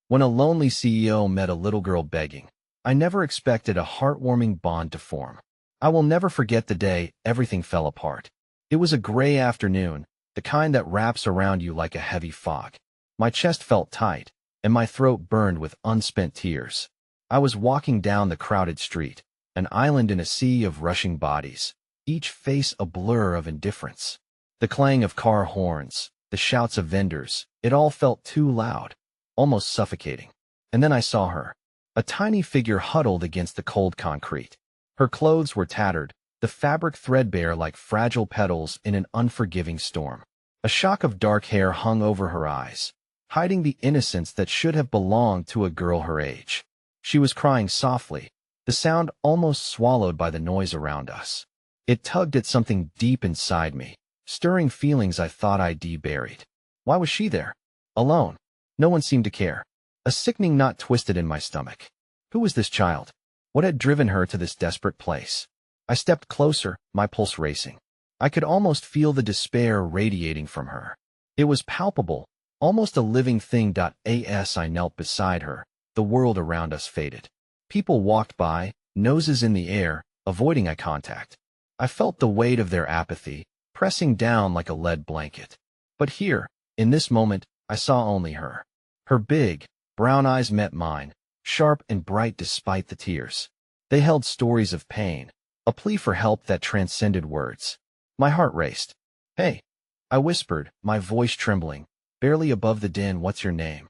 When a lonely CEO met a little girl begging, I never expected a heartwarming bond to form. I will never forget the day everything fell apart. It was a gray afternoon, the kind that wraps around you like a heavy fog. My chest felt tight, and my throat burned with unspent tears. I was walking down the crowded street, an island in a sea of rushing bodies, each face a blur of indifference. The clang of car horns, the shouts of vendors, it all felt too loud, almost suffocating. And then I saw her, a tiny figure huddled against the cold concrete. Her clothes were tattered, the fabric threadbare like fragile petals in an unforgiving storm. A shock of dark hair hung over her eyes, hiding the innocence that should have belonged to a girl her age. She was crying softly, the sound almost swallowed by the noise around us. It tugged at something deep inside me, stirring feelings I thought I'd buried. Why was she there? Alone. No one seemed to care. A sickening knot twisted in my stomach. Who was this child? What had driven her to this desperate place? I stepped closer, my pulse racing. I could almost feel the despair radiating from her. It was palpable, almost a living thing. As I knelt beside her, the world around us faded. People walked by, noses in the air, avoiding eye contact. I felt the weight of their apathy, pressing down like a lead blanket. But here, in this moment, I saw only her. Her big, brown eyes met mine, sharp and bright despite the tears. They held stories of pain, a plea for help that transcended words. My heart raced. "Hey," I whispered, my voice trembling, barely above the din. "What's your name?"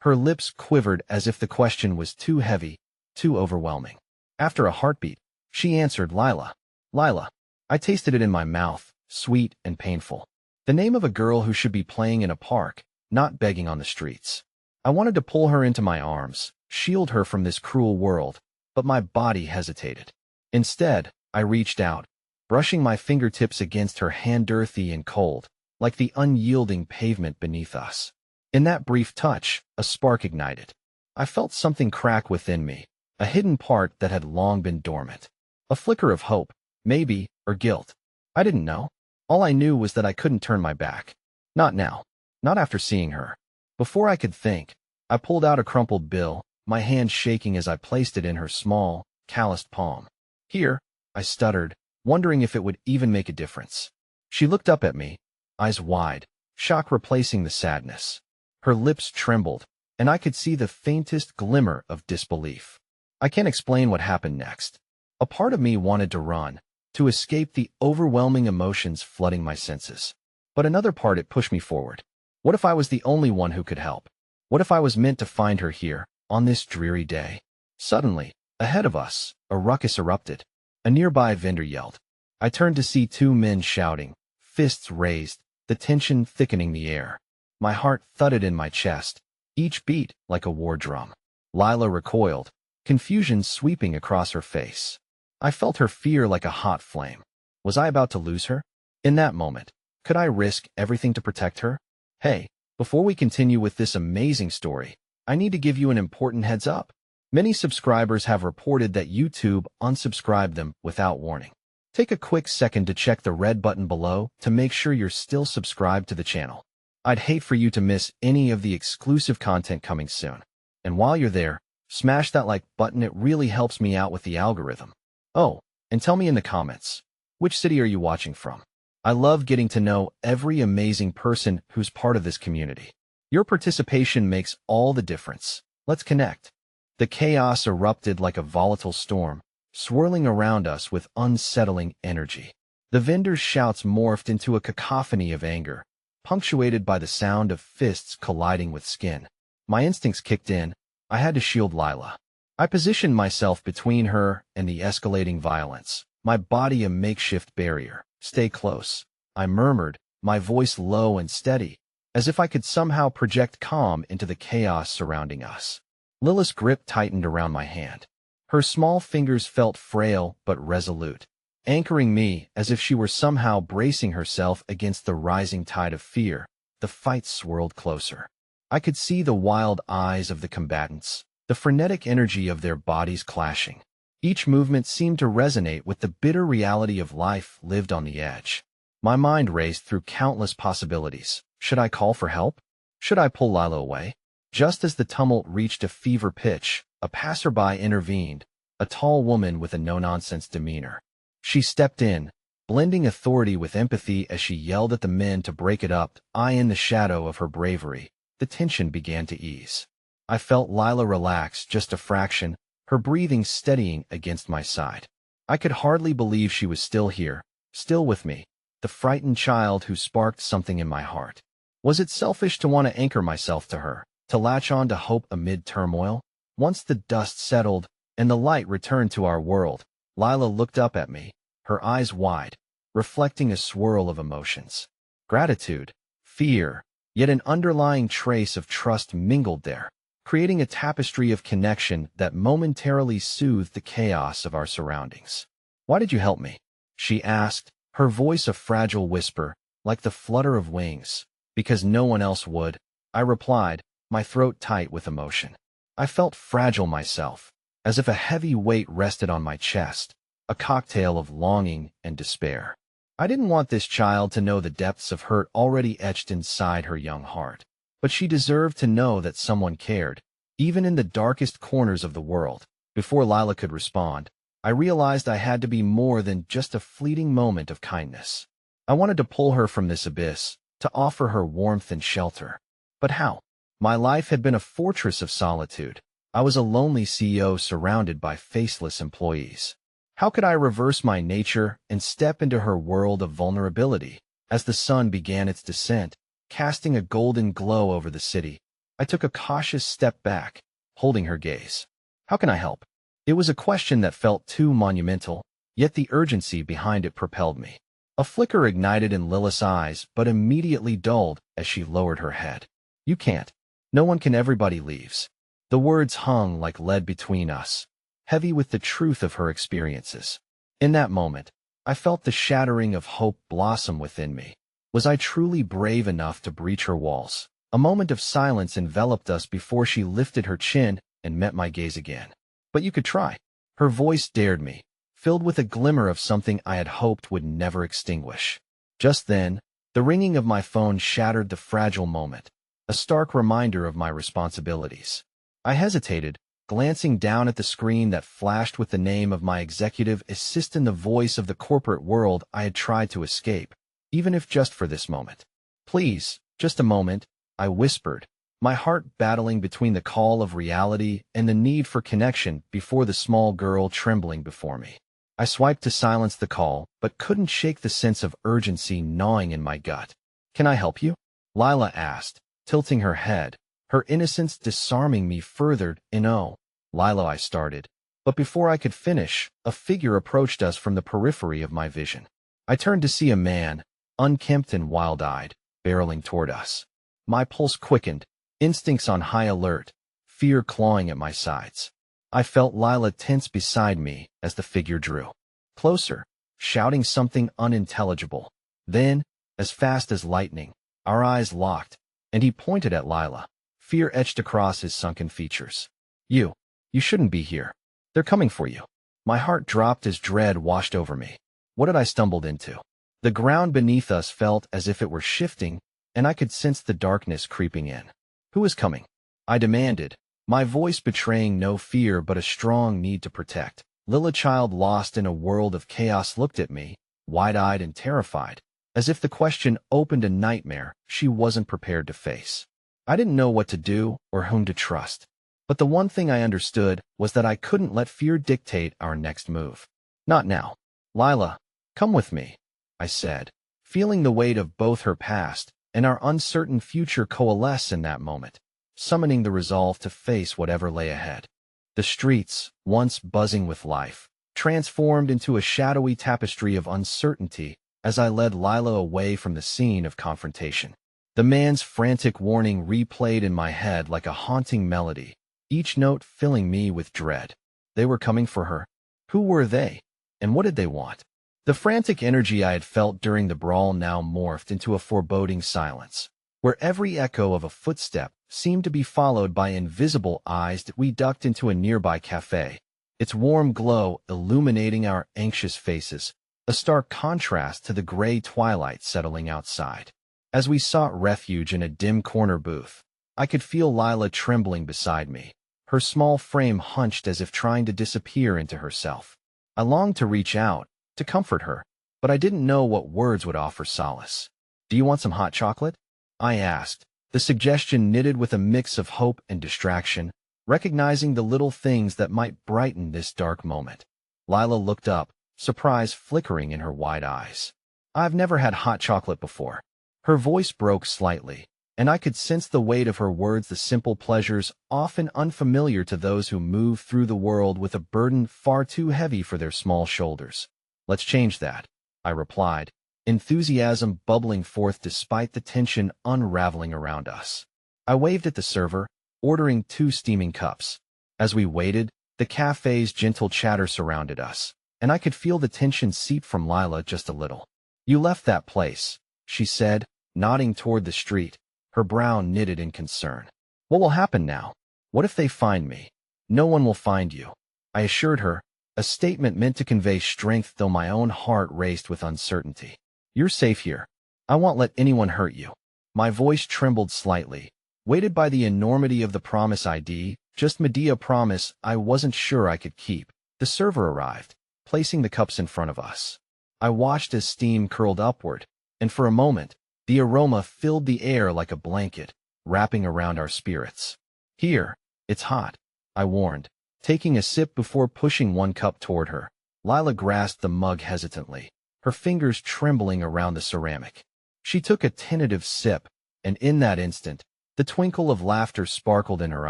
Her lips quivered as if the question was too heavy, too overwhelming. After a heartbeat, she answered, "Lila." Lila. I tasted it in my mouth, sweet and painful. The name of a girl who should be playing in a park, not begging on the streets. I wanted to pull her into my arms, shield her from this cruel world, but my body hesitated. Instead, I reached out, brushing my fingertips against her hand, earthy and cold, like the unyielding pavement beneath us. In that brief touch, a spark ignited. I felt something crack within me, a hidden part that had long been dormant. A flicker of hope, maybe, or guilt. I didn't know. All I knew was that I couldn't turn my back. Not now. Not after seeing her. Before I could think, I pulled out a crumpled bill, my hand shaking as I placed it in her small, calloused palm. "Here," I stuttered, wondering if it would even make a difference. She looked up at me, eyes wide, shock replacing the sadness. Her lips trembled, and I could see the faintest glimmer of disbelief. I can't explain what happened next. A part of me wanted to run, to escape the overwhelming emotions flooding my senses. But another part, it pushed me forward. What if I was the only one who could help? What if I was meant to find her here, on this dreary day? Suddenly, ahead of us, a ruckus erupted. A nearby vendor yelled. I turned to see two men shouting, fists raised, the tension thickening the air. My heart thudded in my chest, each beat like a war drum. Lila recoiled, confusion sweeping across her face. I felt her fear like a hot flame. Was I about to lose her? In that moment, could I risk everything to protect her? Hey, before we continue with this amazing story, I need to give you an important heads up. Many subscribers have reported that YouTube unsubscribed them without warning. Take a quick second to check the red button below to make sure you're still subscribed to the channel. I'd hate for you to miss any of the exclusive content coming soon. And while you're there, smash that like button, it really helps me out with the algorithm. Oh, and tell me in the comments, which city are you watching from? I love getting to know every amazing person who's part of this community. Your participation makes all the difference. Let's connect. The chaos erupted like a volatile storm, swirling around us with unsettling energy. The vendors' shouts morphed into a cacophony of anger, punctuated by the sound of fists colliding with skin. My instincts kicked in. I had to shield Lila. I positioned myself between her and the escalating violence, my body a makeshift barrier. "Stay close," I murmured, my voice low and steady, as if I could somehow project calm into the chaos surrounding us. Lila's grip tightened around my hand. Her small fingers felt frail but resolute, anchoring me as if she were somehow bracing herself against the rising tide of fear. The fight swirled closer. I could see the wild eyes of the combatants, the frenetic energy of their bodies clashing. Each movement seemed to resonate with the bitter reality of life lived on the edge. My mind raced through countless possibilities. Should I call for help? Should I pull Lila away? Just as the tumult reached a fever pitch, a passerby intervened, a tall woman with a no-nonsense demeanor. She stepped in, blending authority with empathy as she yelled at the men to break it up. In the shadow of her bravery, the tension began to ease. I felt Lila relax just a fraction, her breathing steadying against my side. I could hardly believe she was still here, still with me, the frightened child who sparked something in my heart. Was it selfish to want to anchor myself to her, to latch on to hope amid turmoil? Once the dust settled and the light returned to our world, Lila looked up at me, her eyes wide, reflecting a swirl of emotions. Gratitude, fear, yet an underlying trace of trust mingled there, creating a tapestry of connection that momentarily soothed the chaos of our surroundings. "Why did you help me?" she asked, her voice a fragile whisper, like the flutter of wings. "Because no one else would," I replied, my throat tight with emotion. I felt fragile myself, as if a heavy weight rested on my chest, a cocktail of longing and despair. I didn't want this child to know the depths of hurt already etched inside her young heart, but she deserved to know that someone cared, even in the darkest corners of the world. Before Lila could respond, I realized I had to be more than just a fleeting moment of kindness. I wanted to pull her from this abyss, to offer her warmth and shelter. But how? My life had been a fortress of solitude. I was a lonely CEO surrounded by faceless employees. How could I reverse my nature and step into her world of vulnerability? As the sun began its descent, casting a golden glow over the city, I took a cautious step back, holding her gaze. How can I help? It was a question that felt too monumental, yet the urgency behind it propelled me. A flicker ignited in Lila's eyes, but immediately dulled as she lowered her head. "You can't. No one can. Everybody leaves." The words hung like lead between us, heavy with the truth of her experiences. In that moment, I felt the shattering of hope blossom within me. Was I truly brave enough to breach her walls? A moment of silence enveloped us before she lifted her chin and met my gaze again. "But you could try." Her voice dared me, filled with a glimmer of something I had hoped would never extinguish. Just then, the ringing of my phone shattered the fragile moment, a stark reminder of my responsibilities. I hesitated, glancing down at the screen that flashed with the name of my executive assistant, the voice of the corporate world I had tried to escape, even if just for this moment. "Please, just a moment," I whispered, my heart battling between the call of reality and the need for connection before the small girl trembling before me. I swiped to silence the call, but couldn't shake the sense of urgency gnawing in my gut. "Can I help you?" Lila asked, tilting her head, her innocence disarming me further. "No, Lila," I started, but before I could finish, a figure approached us from the periphery of my vision. I turned to see a man, unkempt and wild-eyed, barreling toward us. My pulse quickened, instincts on high alert, fear clawing at my sides. I felt Lila tense beside me as the figure drew closer, shouting something unintelligible. Then, as fast as lightning, our eyes locked, and he pointed at Lila, fear etched across his sunken features. You shouldn't be here. They're coming for you." My heart dropped as dread washed over me. What had I stumbled into? The ground beneath us felt as if it were shifting, and I could sense the darkness creeping in. "Who is coming?" I demanded, my voice betraying no fear but a strong need to protect. Lila, child lost in a world of chaos, looked at me, wide-eyed and terrified, as if the question opened a nightmare she wasn't prepared to face. I didn't know what to do or whom to trust, but the one thing I understood was that I couldn't let fear dictate our next move. "Not now. Lila, come with me," I said, feeling the weight of both her past and our uncertain future coalesce in that moment, summoning the resolve to face whatever lay ahead. The streets, once buzzing with life, transformed into a shadowy tapestry of uncertainty as I led Lila away from the scene of confrontation. The man's frantic warning replayed in my head like a haunting melody, each note filling me with dread. They were coming for her. Who were they? And what did they want? The frantic energy I had felt during the brawl now morphed into a foreboding silence, where every echo of a footstep seemed to be followed by invisible eyes. We ducked into a nearby cafe, its warm glow illuminating our anxious faces, a stark contrast to the gray twilight settling outside. As we sought refuge in a dim corner booth, I could feel Lila trembling beside me, her small frame hunched as if trying to disappear into herself. I longed to reach out, to comfort her, but I didn't know what words would offer solace. "Do you want some hot chocolate?" I asked, the suggestion knitted with a mix of hope and distraction, recognizing the little things that might brighten this dark moment. Lila looked up, surprise flickering in her wide eyes. "I've never had hot chocolate before." Her voice broke slightly, and I could sense the weight of her words, the simple pleasures often unfamiliar to those who move through the world with a burden far too heavy for their small shoulders. "Let's change that," I replied, enthusiasm bubbling forth despite the tension unraveling around us. I waved at the server, ordering 2 steaming cups. As we waited, the cafe's gentle chatter surrounded us, and I could feel the tension seep from Lila just a little. "You left that place," she said, nodding toward the street, her brow knitted in concern. "What will happen now? What if they find me?" "No one will find you," I assured her, a statement meant to convey strength though my own heart raced with uncertainty. "You're safe here. I won't let anyone hurt you." My voice trembled slightly, weighted by the enormity of the promise ID, just Medea promise I wasn't sure I could keep. The server arrived, placing the cups in front of us. I watched as steam curled upward, and for a moment, the aroma filled the air like a blanket, wrapping around our spirits. "Here, it's hot," I warned, taking a sip before pushing 1 cup toward her. Lila grasped the mug hesitantly, her fingers trembling around the ceramic. She took a tentative sip, and in that instant, the twinkle of laughter sparkled in her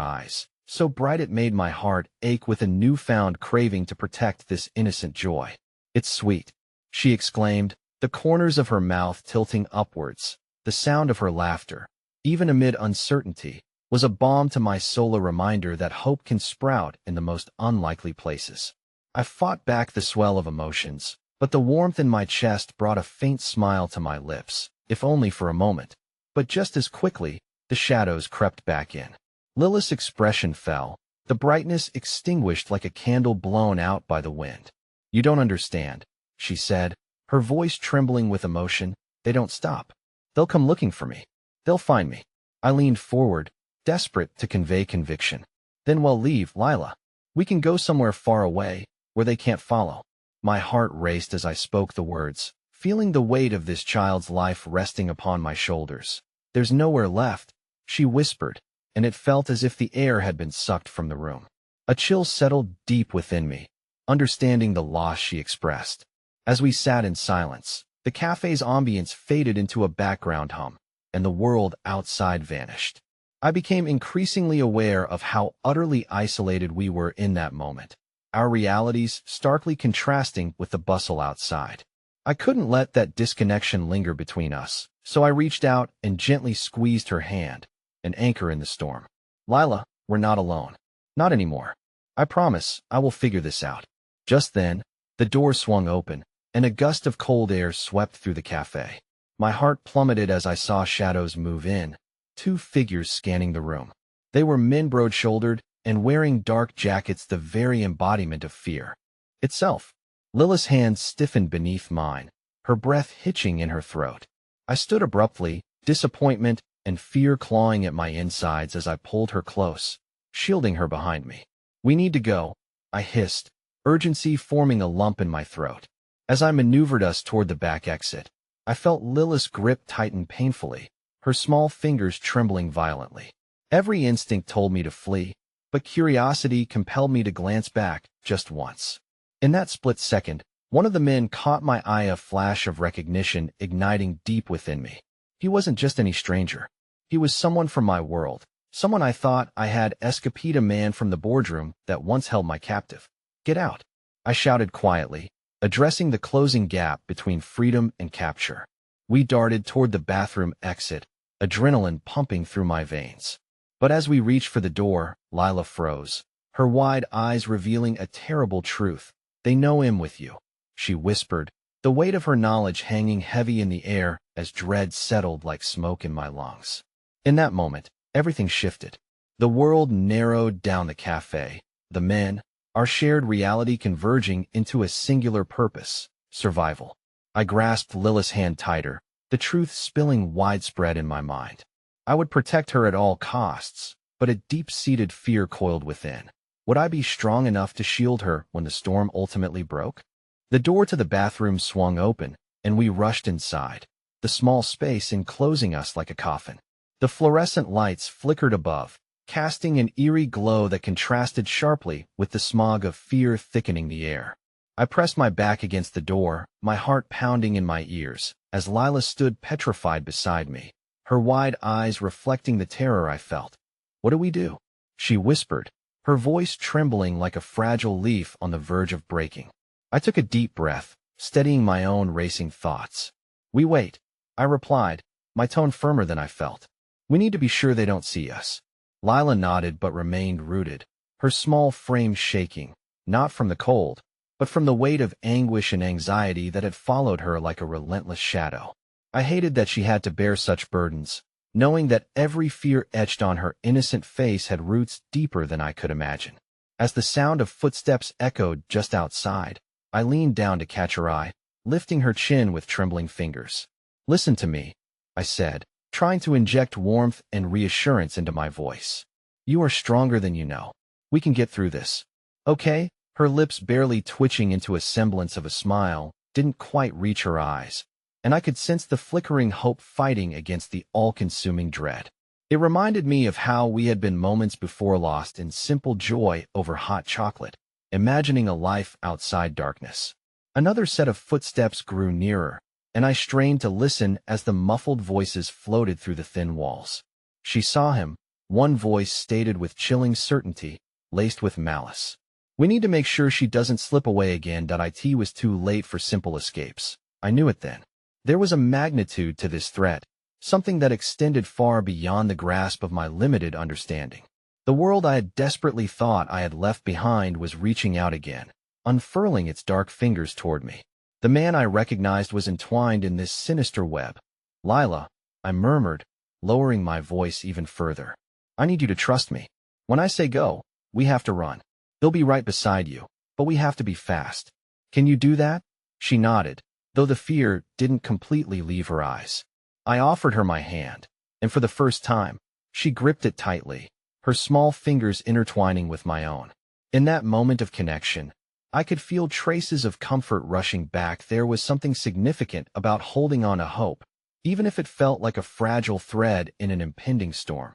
eyes, so bright it made my heart ache with a newfound craving to protect this innocent joy. "It's sweet," she exclaimed, the corners of her mouth tilting upwards. The sound of her laughter, even amid uncertainty, was a balm to my soul, a reminder that hope can sprout in the most unlikely places. I fought back the swell of emotions, but the warmth in my chest brought a faint smile to my lips, if only for a moment. But just as quickly, the shadows crept back in. Lilith's expression fell, the brightness extinguished like a candle blown out by the wind. "You don't understand," she said, her voice trembling with emotion. "They don't stop. They'll come looking for me. They'll find me." I leaned forward, desperate to convey conviction. "Then we'll leave, Lila. We can go somewhere far away, where they can't follow." My heart raced as I spoke the words, feeling the weight of this child's life resting upon my shoulders. "There's nowhere left," she whispered, and it felt as if the air had been sucked from the room. A chill settled deep within me, understanding the loss she expressed. As we sat in silence, the cafe's ambience faded into a background hum, and the world outside vanished. I became increasingly aware of how utterly isolated we were in that moment, our realities starkly contrasting with the bustle outside. I couldn't let that disconnection linger between us, so I reached out and gently squeezed her hand, an anchor in the storm. "Lila, we're not alone. Not anymore. I promise I will figure this out." Just then, the door swung open, and a gust of cold air swept through the cafe. My heart plummeted as I saw shadows move in, 2 figures scanning the room. They were men broad-shouldered and wearing dark jackets, the very embodiment of fear itself. Lilith's hands stiffened beneath mine, her breath hitching in her throat. I stood abruptly, disappointment and fear clawing at my insides as I pulled her close, shielding her behind me. "We need to go," I hissed, urgency forming a lump in my throat. As I maneuvered us toward the back exit, I felt Lilith's grip tighten painfully, her small fingers trembling violently. Every instinct told me to flee, but curiosity compelled me to glance back just once. In that split second, one of the men caught my eye, a flash of recognition igniting deep within me. He wasn't just any stranger. He was someone from my world, someone I thought I had escaped, a man from the boardroom that once held my captive. "Get out," I shouted quietly, addressing the closing gap between freedom and capture. We darted toward the bathroom exit, adrenaline pumping through my veins. But as we reached for the door, Lila froze, her wide eyes revealing a terrible truth. "They know him with you," she whispered, the weight of her knowledge hanging heavy in the air as dread settled like smoke in my lungs. In that moment, everything shifted. The world narrowed down, the cafe, the men, our shared reality converging into a singular purpose: survival. I grasped Lilith's hand tighter, the truth spilling widespread in my mind. I would protect her at all costs, but a deep-seated fear coiled within. Would I be strong enough to shield her when the storm ultimately broke? The door to the bathroom swung open, and we rushed inside, the small space enclosing us like a coffin. The fluorescent lights flickered above, casting an eerie glow that contrasted sharply with the smog of fear thickening the air. I pressed my back against the door, my heart pounding in my ears, as Lila stood petrified beside me, her wide eyes reflecting the terror I felt. "What do we do?" she whispered, her voice trembling like a fragile leaf on the verge of breaking. I took a deep breath, steadying my own racing thoughts. "We wait," I replied, my tone firmer than I felt. "We need to be sure they don't see us." Lila nodded but remained rooted, her small frame shaking, not from the cold, but from the weight of anguish and anxiety that had followed her like a relentless shadow. I hated that she had to bear such burdens, knowing that every fear etched on her innocent face had roots deeper than I could imagine. As the sound of footsteps echoed just outside, I leaned down to catch her eye, lifting her chin with trembling fingers. "Listen to me," I said, trying to inject warmth and reassurance into my voice. "You are stronger than you know. We can get through this. Okay?" Her lips, barely twitching into a semblance of a smile, didn't quite reach her eyes, and I could sense the flickering hope fighting against the all-consuming dread. It reminded me of how we had been moments before lost in simple joy over hot chocolate, imagining a life outside darkness. Another set of footsteps grew nearer, and I strained to listen as the muffled voices floated through the thin walls. She saw him, one voice stated with chilling certainty, laced with malice. "We need to make sure she doesn't slip away again." It was too late for simple escapes. I knew it then. There was a magnitude to this threat, something that extended far beyond the grasp of my limited understanding. The world I had desperately thought I had left behind was reaching out again, unfurling its dark fingers toward me. The man I recognized was entwined in this sinister web. "Lila," I murmured, lowering my voice even further. "I need you to trust me. When I say go, we have to run. They'll be right beside you, but we have to be fast. Can you do that?" She nodded, though the fear didn't completely leave her eyes. I offered her my hand, and for the first time, she gripped it tightly, her small fingers intertwining with my own. In that moment of connection, I could feel traces of comfort rushing back. There was something significant about holding on to hope, even if it felt like a fragile thread in an impending storm.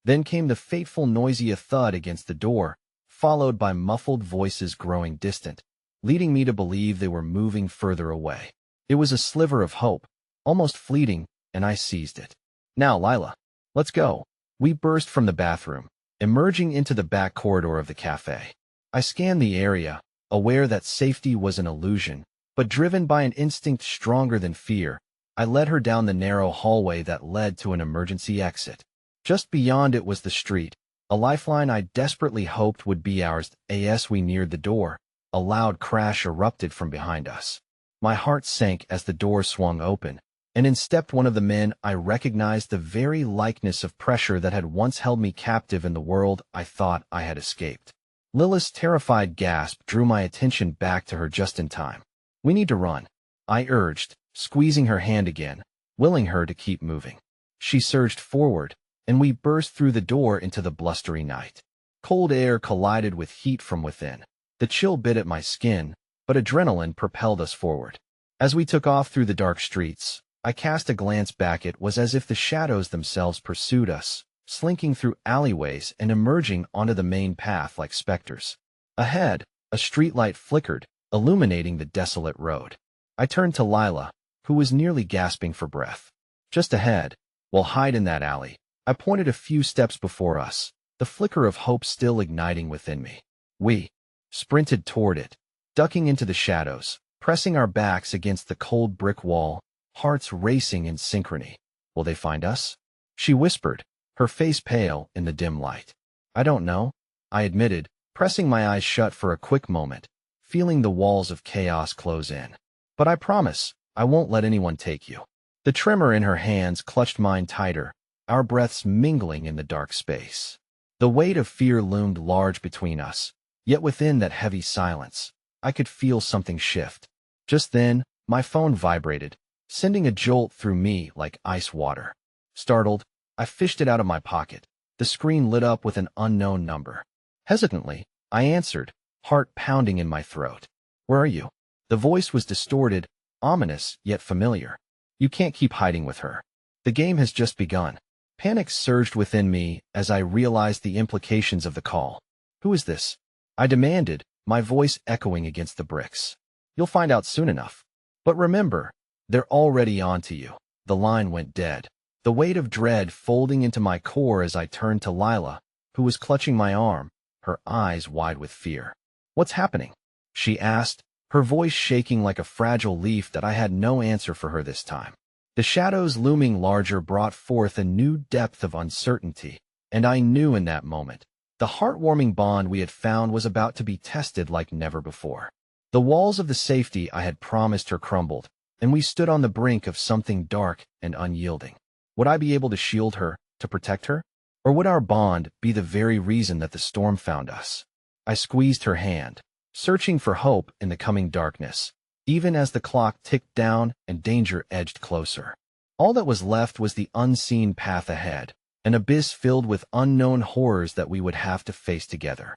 Then came the fateful noisy thud against the door, followed by muffled voices growing distant, leading me to believe they were moving further away. It was a sliver of hope, almost fleeting, and I seized it. "Now, Lila, let's go." We burst from the bathroom, emerging into the back corridor of the cafe. I scanned the area, aware that safety was an illusion, but driven by an instinct stronger than fear, I led her down the narrow hallway that led to an emergency exit. Just beyond it was the street, a lifeline I desperately hoped would be ours. As we neared the door, a loud crash erupted from behind us. My heart sank as the door swung open, and in stepped one of the men I recognized, the very likeness of pressure that had once held me captive in the world I thought I had escaped. Lila's terrified gasp drew my attention back to her just in time. "We need to run," I urged, squeezing her hand again, willing her to keep moving. She surged forward, and we burst through the door into the blustery night. Cold air collided with heat from within. The chill bit at my skin, but adrenaline propelled us forward. As we took off through the dark streets, I cast a glance back. It was as if the shadows themselves pursued us, slinking through alleyways and emerging onto the main path like specters. Ahead, a streetlight flickered, illuminating the desolate road. I turned to Lila, who was nearly gasping for breath. "Just ahead, we'll hide in that alley." I pointed a few steps before us, the flicker of hope still igniting within me. We sprinted toward it, ducking into the shadows, pressing our backs against the cold brick wall, hearts racing in synchrony. "Will they find us?" she whispered, her face pale in the dim light. "I don't know," I admitted, pressing my eyes shut for a quick moment, feeling the walls of chaos close in. "But I promise, I won't let anyone take you." The tremor in her hands clutched mine tighter, our breaths mingling in the dark space. The weight of fear loomed large between us, yet within that heavy silence, I could feel something shift. Just then, my phone vibrated, sending a jolt through me like ice water. Startled, I fished it out of my pocket. The screen lit up with an unknown number. Hesitantly, I answered, heart pounding in my throat. Where are you? The voice was distorted, ominous, yet familiar. You can't keep hiding with her. The game has just begun. Panic surged within me as I realized the implications of the call. Who is this? I demanded, my voice echoing against the bricks. You'll find out soon enough. But remember, they're already on to you. The line went dead. The weight of dread folding into my core as I turned to Lila, who was clutching my arm, her eyes wide with fear. What's happening? She asked, her voice shaking like a fragile leaf that I had no answer for her this time. The shadows looming larger brought forth a new depth of uncertainty, and I knew in that moment, the heartwarming bond we had found was about to be tested like never before. The walls of the safety I had promised her crumbled, and we stood on the brink of something dark and unyielding. Would I be able to shield her, to protect her? Or would our bond be the very reason that the storm found us? I squeezed her hand, searching for hope in the coming darkness, even as the clock ticked down and danger edged closer. All that was left was the unseen path ahead, an abyss filled with unknown horrors that we would have to face together.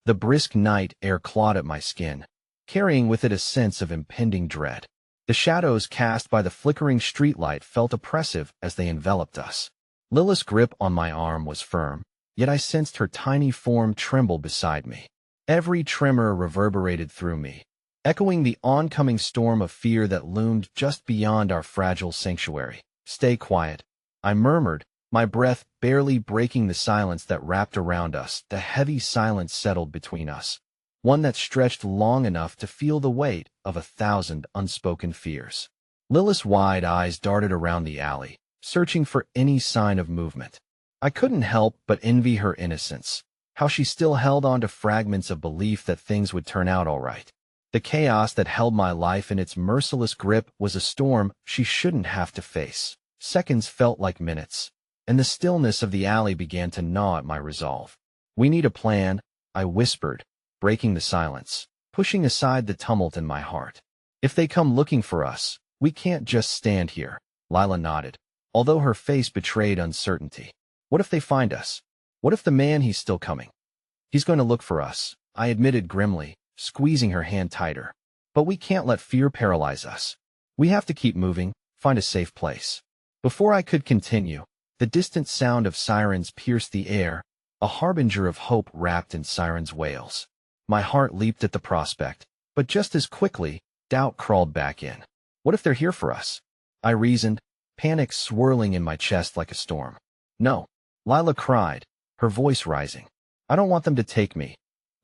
The brisk night air clawed at my skin, carrying with it a sense of impending dread. The shadows cast by the flickering streetlight felt oppressive as they enveloped us. Lila's grip on my arm was firm, yet I sensed her tiny form tremble beside me. Every tremor reverberated through me, echoing the oncoming storm of fear that loomed just beyond our fragile sanctuary. Stay quiet, I murmured, my breath barely breaking the silence that wrapped around us. The heavy silence settled between us, one that stretched long enough to feel the weight of 1,000 unspoken fears. Lila's wide eyes darted around the alley, searching for any sign of movement. I couldn't help but envy her innocence, how she still held on to fragments of belief that things would turn out all right. The chaos that held my life in its merciless grip was a storm she shouldn't have to face. Seconds felt like minutes, and the stillness of the alley began to gnaw at my resolve. We need a plan, I whispered, breaking the silence, pushing aside the tumult in my heart. If they come looking for us, we can't just stand here. Lila nodded, although her face betrayed uncertainty. What if they find us? What if the man he's still coming? He's going to look for us, I admitted grimly, squeezing her hand tighter. But we can't let fear paralyze us. We have to keep moving, find a safe place. Before I could continue, the distant sound of sirens pierced the air, a harbinger of hope wrapped in sirens' wails. My heart leaped at the prospect, but just as quickly, doubt crawled back in. What if they're here for us? I reasoned, panic swirling in my chest like a storm. No, Lila cried, her voice rising. I don't want them to take me.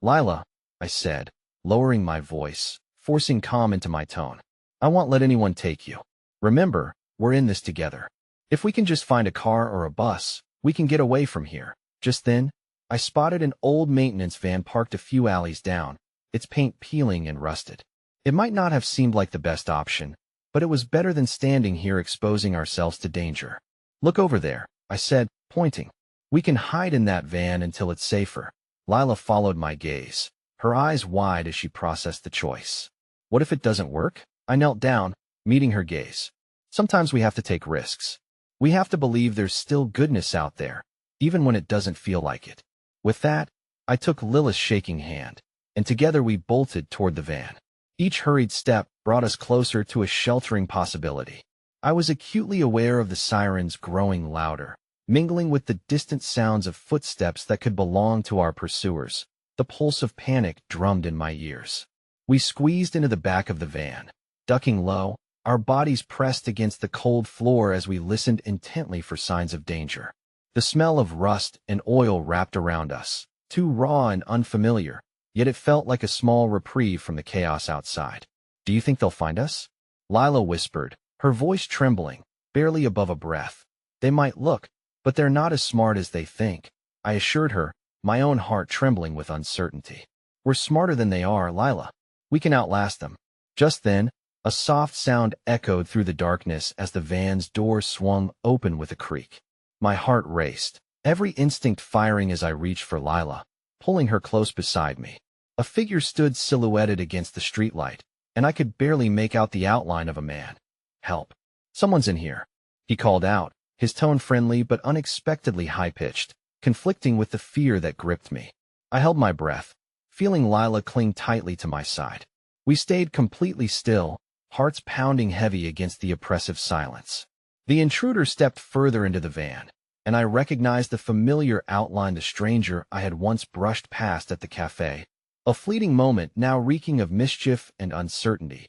Lila, I said, lowering my voice, forcing calm into my tone. I won't let anyone take you. Remember, we're in this together. If we can just find a car or a bus, we can get away from here. Just then, I spotted an old maintenance van parked a few alleys down, its paint peeling and rusted. It might not have seemed like the best option, but it was better than standing here exposing ourselves to danger. Look over there, I said, pointing. We can hide in that van until it's safer. Lila followed my gaze, her eyes wide as she processed the choice. What if it doesn't work? I knelt down, meeting her gaze. Sometimes we have to take risks. We have to believe there's still goodness out there, even when it doesn't feel like it. With that, I took Lila's shaking hand, and together we bolted toward the van. Each hurried step brought us closer to a sheltering possibility. I was acutely aware of the sirens growing louder, mingling with the distant sounds of footsteps that could belong to our pursuers. The pulse of panic drummed in my ears. We squeezed into the back of the van, ducking low, our bodies pressed against the cold floor as we listened intently for signs of danger. The smell of rust and oil wrapped around us, too raw and unfamiliar, yet it felt like a small reprieve from the chaos outside. Do you think they'll find us? Lila whispered, her voice trembling, barely above a breath. They might look, but they're not as smart as they think, I assured her, my own heart trembling with uncertainty. We're smarter than they are, Lila. We can outlast them. Just then, a soft sound echoed through the darkness as the van's door swung open with a creak. My heart raced, every instinct firing as I reached for Lila, pulling her close beside me. A figure stood silhouetted against the streetlight, and I could barely make out the outline of a man. Help. Someone's in here. He called out, his tone friendly but unexpectedly high-pitched, conflicting with the fear that gripped me. I held my breath, feeling Lila cling tightly to my side. We stayed completely still, hearts pounding heavy against the oppressive silence. The intruder stepped further into the van, and I recognized the familiar outline the stranger I had once brushed past at the cafe, a fleeting moment now reeking of mischief and uncertainty.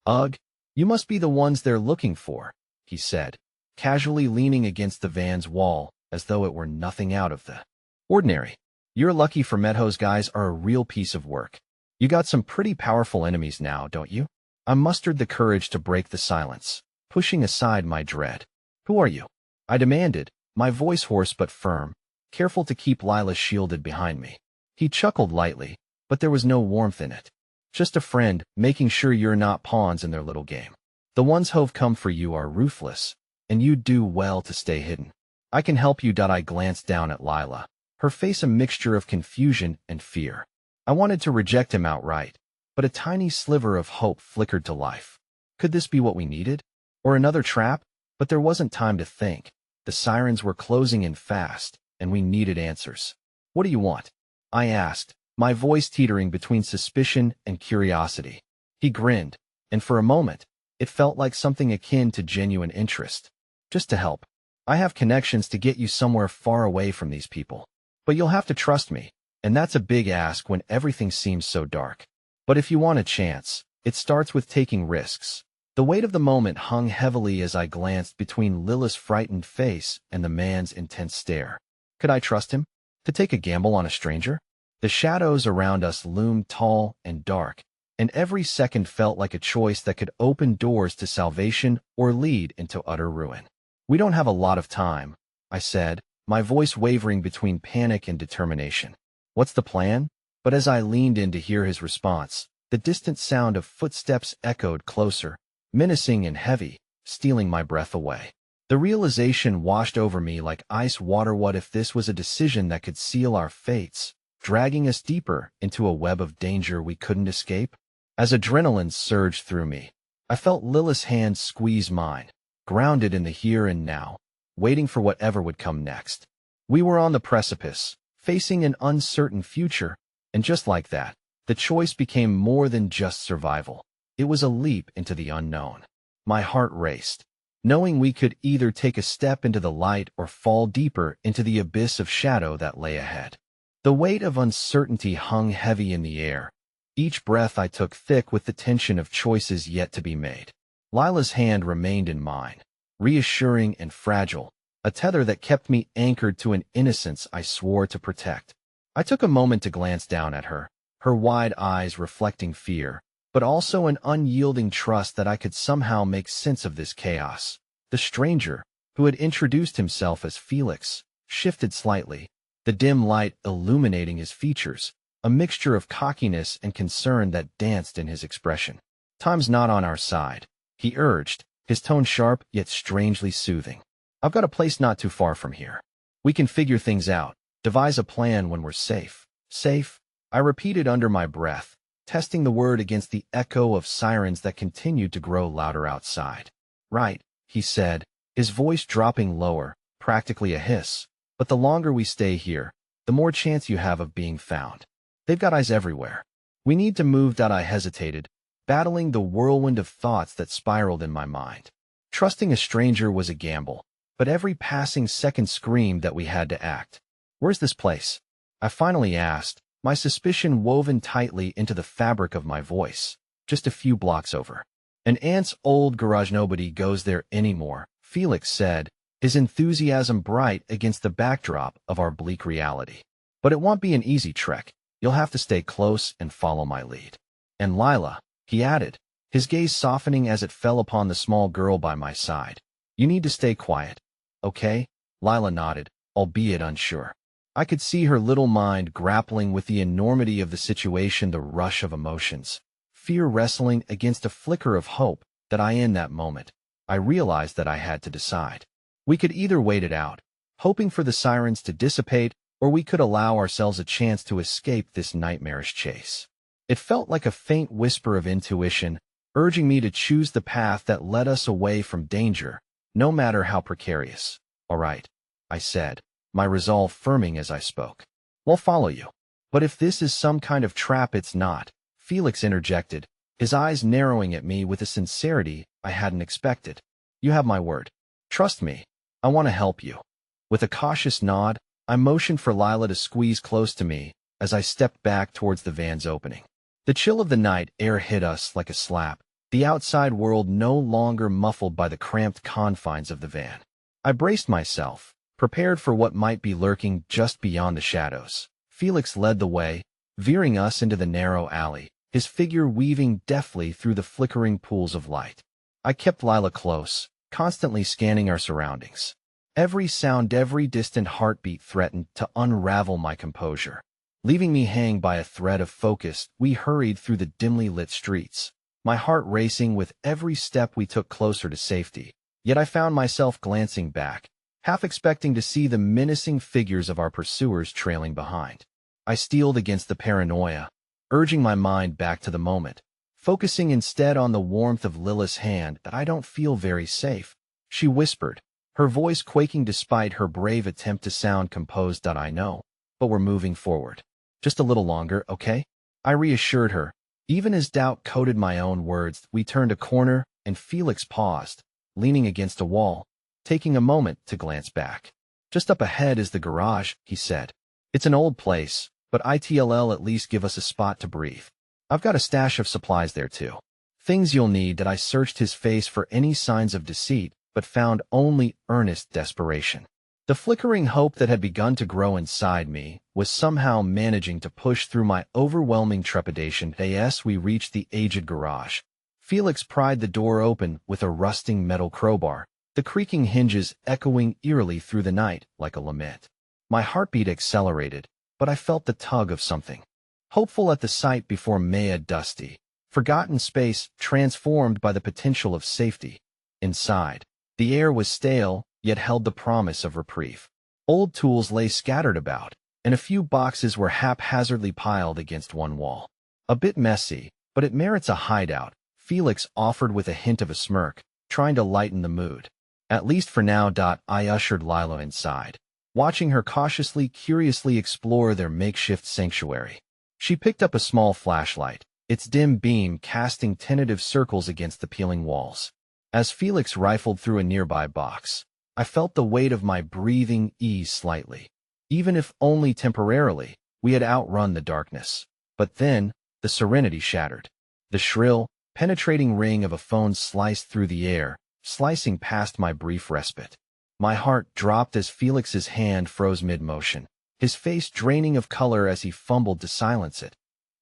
"Ugh, you must be the ones they're looking for," he said, casually leaning against the van's wall as though it were nothing out of the ordinary. "You're lucky for Medho's guys are a real piece of work. You got some pretty powerful enemies now, don't you?" I mustered the courage to break the silence, pushing aside my dread. "Who are you?" I demanded, my voice hoarse but firm, careful to keep Lila shielded behind me. He chuckled lightly, but there was no warmth in it. "Just a friend, making sure you're not pawns in their little game. The ones who've come for you are ruthless, and you'd do well to stay hidden. I can help you." I glanced down at Lila, her face a mixture of confusion and fear. I wanted to reject him outright, but a tiny sliver of hope flickered to life. Could this be what we needed? Or another trap? But there wasn't time to think. The sirens were closing in fast, and we needed answers. "What do you want?" I asked, my voice teetering between suspicion and curiosity. He grinned, and for a moment, it felt like something akin to genuine interest. "Just to help. I have connections to get you somewhere far away from these people. But you'll have to trust me, and that's a big ask when everything seems so dark. But if you want a chance, it starts with taking risks." The weight of the moment hung heavily as I glanced between Lila's frightened face and the man's intense stare. Could I trust him? To take a gamble on a stranger? The shadows around us loomed tall and dark, and every second felt like a choice that could open doors to salvation or lead into utter ruin. "We don't have a lot of time," I said, my voice wavering between panic and determination. "What's the plan?" But as I leaned in to hear his response, the distant sound of footsteps echoed closer, menacing and heavy, stealing my breath away. The realization washed over me like ice water. What if this was a decision that could seal our fates, dragging us deeper into a web of danger we couldn't escape? As adrenaline surged through me, I felt Lila's hand squeeze mine, grounded in the here and now, waiting for whatever would come next. We were on the precipice, facing an uncertain future, and just like that, the choice became more than just survival. It was a leap into the unknown. My heart raced, knowing we could either take a step into the light or fall deeper into the abyss of shadow that lay ahead. The weight of uncertainty hung heavy in the air, each breath I took thick with the tension of choices yet to be made. Lila's hand remained in mine, reassuring and fragile, a tether that kept me anchored to an innocence I swore to protect. I took a moment to glance down at her, her wide eyes reflecting fear, but also an unyielding trust that I could somehow make sense of this chaos. The stranger, who had introduced himself as Felix, shifted slightly, the dim light illuminating his features, a mixture of cockiness and concern that danced in his expression. "Time's not on our side," he urged, his tone sharp yet strangely soothing. "I've got a place not too far from here. We can figure things out, devise a plan when we're safe." "Safe?" I repeated under my breath, testing the word against the echo of sirens that continued to grow louder outside. "Right," he said, his voice dropping lower, practically a hiss. "But the longer we stay here, the more chance you have of being found. They've got eyes everywhere. We need to move." I hesitated, battling the whirlwind of thoughts that spiraled in my mind. Trusting a stranger was a gamble, but every passing second screamed that we had to act. "Where's this place?" I finally asked, my suspicion woven tightly into the fabric of my voice. "Just a few blocks over. An aunt's old garage. Nobody goes there anymore," Felix said, his enthusiasm bright against the backdrop of our bleak reality. "But it won't be an easy trek. You'll have to stay close and follow my lead. And Lila," he added, his gaze softening as it fell upon the small girl by my side. "You need to stay quiet, okay?" Lila nodded, albeit unsure. I could see her little mind grappling with the enormity of the situation, the rush of emotions, fear wrestling against a flicker of hope that in that moment, I realized that I had to decide. We could either wait it out, hoping for the sirens to dissipate, or we could allow ourselves a chance to escape this nightmarish chase. It felt like a faint whisper of intuition, urging me to choose the path that led us away from danger, no matter how precarious. All right, I said, my resolve firming as I spoke. We'll follow you. But if this is some kind of trap, it's not, Felix interjected, his eyes narrowing at me with a sincerity I hadn't expected. You have my word. Trust me. I want to help you. With a cautious nod, I motioned for Lila to squeeze close to me as I stepped back towards the van's opening. The chill of the night air hit us like a slap, the outside world no longer muffled by the cramped confines of the van. I braced myself, prepared for what might be lurking just beyond the shadows. Felix led the way, veering us into the narrow alley, his figure weaving deftly through the flickering pools of light. I kept Lila close, constantly scanning our surroundings. Every sound, every distant heartbeat threatened to unravel my composure. Leaving me hanging by a thread of focus, we hurried through the dimly lit streets, my heart racing with every step we took closer to safety. Yet I found myself glancing back, half expecting to see the menacing figures of our pursuers trailing behind. I steeled against the paranoia, urging my mind back to the moment, focusing instead on the warmth of Lila's hand. That I don't feel very safe, she whispered, her voice quaking despite her brave attempt to sound composed. I know, but we're moving forward. Just a little longer, okay? I reassured her. Even as doubt coated my own words, we turned a corner, and Felix paused, leaning against a wall, taking a moment to glance back. Just up ahead is the garage, he said. It's an old place, but it'll at least give us a spot to breathe. I've got a stash of supplies there too. Things you'll need. That I searched his face for any signs of deceit, but found only earnest desperation. The flickering hope that had begun to grow inside me was somehow managing to push through my overwhelming trepidation. As we reached the aged garage, Felix pried the door open with a rusting metal crowbar, the creaking hinges echoing eerily through the night like a lament. My heartbeat accelerated, but I felt the tug of something. Hopeful at the sight before me, a dusty, forgotten space transformed by the potential of safety. Inside, the air was stale, yet held the promise of reprieve. Old tools lay scattered about, and a few boxes were haphazardly piled against one wall. A bit messy, but it merits a hideout, Felix offered with a hint of a smirk, trying to lighten the mood. At least for now. I ushered Lila inside, watching her cautiously, curiously explore their makeshift sanctuary. She picked up a small flashlight, its dim beam casting tentative circles against the peeling walls. As Felix rifled through a nearby box, I felt the weight of my breathing ease slightly. Even if only temporarily, we had outrun the darkness. But then, the serenity shattered. The shrill, penetrating ring of a phone sliced through the air, slicing past my brief respite. My heart dropped as Felix's hand froze mid-motion, his face draining of color as he fumbled to silence it.